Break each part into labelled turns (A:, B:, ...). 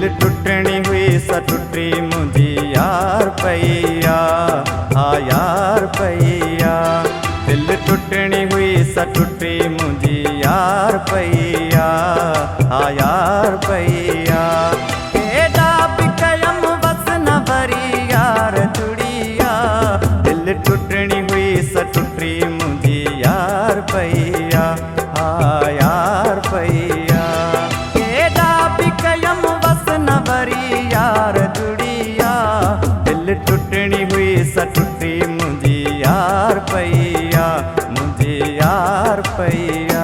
A: दिल टुटणी हुई सा टुटी मुझी यार पैया, हाँ यार पैया। दिल टुटणी हुई सा टुटी मुझी यार पैया, हाँ यार पैया। केॾा बि कयम बस न भरी यार जुड़िया, दिल टुटणी हुई सा टुटी मुझी यार पैया, हाँ यार पैया। केॾा बि कयम बस न भरी यार जुड़िया, दिल टुटणी हुई सा टुटी मुझी यार पैया, मुझे यार पैया।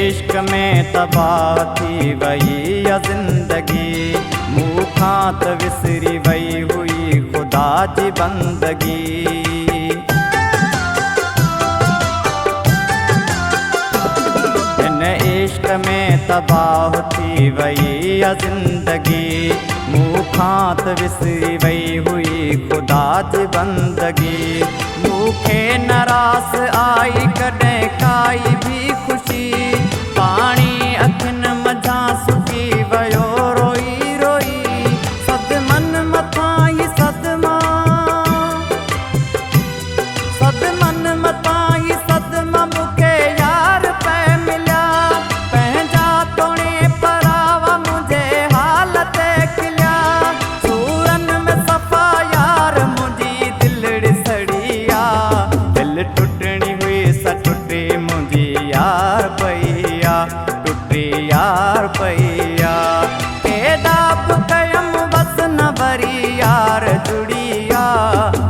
A: इश्क में तबाह थी वही या जिंदगी, मुँह खात विसरी वही हुई खुदा जी बंदगी। इन इश्क में तबाह थी वही या जिंदगी, मुँह खात विसरी वही हुई खुदा जी बंदगी। मूंखे नारास आई कॾहिं काई भी खुशी, पाणी अखियुनि मझां सुकी वियो रोई रोई। सदमन मथां ई सदमा, सदमन मथां ई सदमा मूंखे यार पै मिलिया। पंहिंजा तोणे परावा मुंहिंजे हाल ते खिलिया, सूरनि में सफ़ा यार मुंहिंजी दिलि सड़िया। दिल टुटणी हुई सा टुटी मुंहिंजी यार पैया, टुटी यार पैया। केॾा बि कयम बस न भरी यार जुड़िया,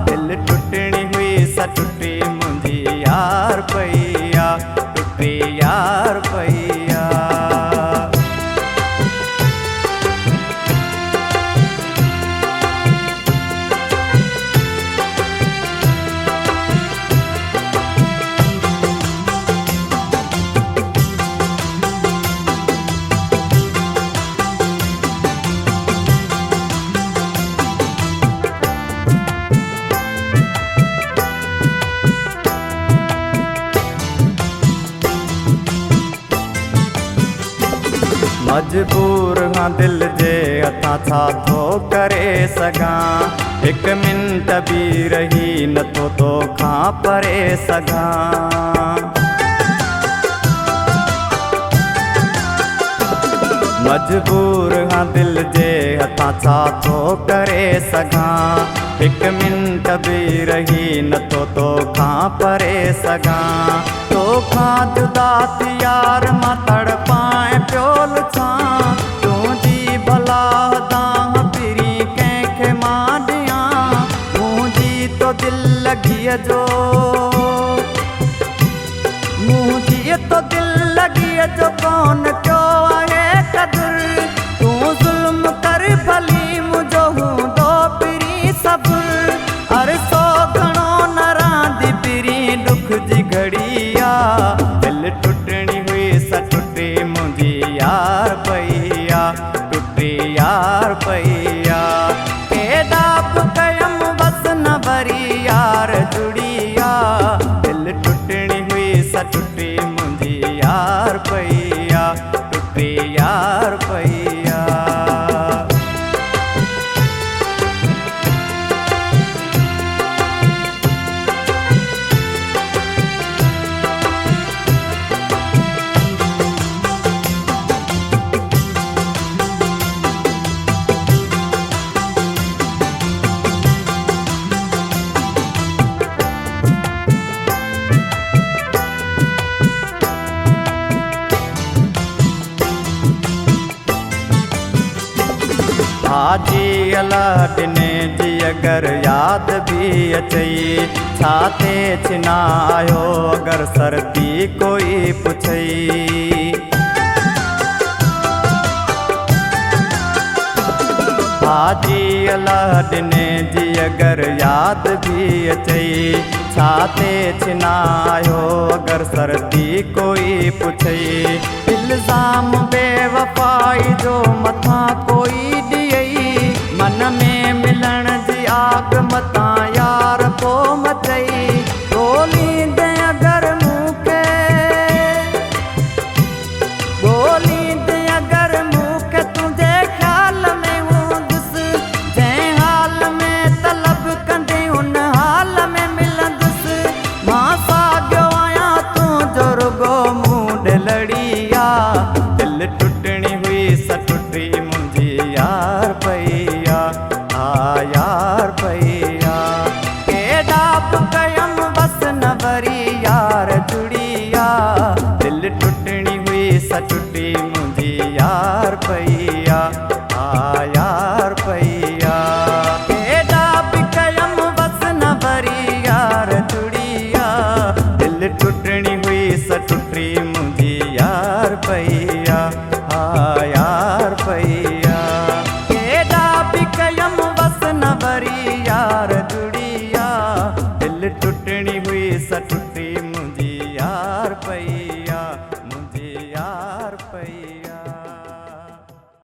A: दिल टुटणी हुई सा टुटी मुंहिंजी यार पैया, टुटी यार पैया। मजबूर हाँ दिल जे हथां छा थो करे सघां, हिकु मिंट बि रही नथो तोखां परे सघां। मजबूर हाँ दिल जे हथां छा थो करे सघां, हिकु मिंट बि रही नथो तोखां परे सघां। तोखां जुदा थी यार मां तड़पाए पियोल छां, तुंहिंजी भला दाह पिरी कंहिंखे मां ॾियां। मुंहिंजी तो दिलि लॻीअ जो, मुंहिंजी तो दिलि लॻीअ जो कोन कयो आहे क़दुरु। तूं ज़ुल्म कर भली मुंहिंजो हूंदो पिरी सबुरु, अरसो घणो न रांदि पिरी दुख जी घड़िया। दिल टुटणी हुई सा टुटी मुंहिंजी यार पैया, टुटी यार पैया। केॾा बि कयम बस न भरी यार जुड़िया, दिल टुटणी हुई सा टुटी मुंहिंजी यार पैया, टुटी यार पैया। हाजी अल्लाह ॾिने जी अगर याद भी अचई, छाते छिना आयो अगर सर्दी कोई पुछई। हाजी अल्लाह ॾिने जी अगर याद भी अचई छाते छिनायो अगर सर्दी कोई पुछई इल्ज़ाम बेवफाई जो मथा कोई ॾियई मन में मिलण जी आग मता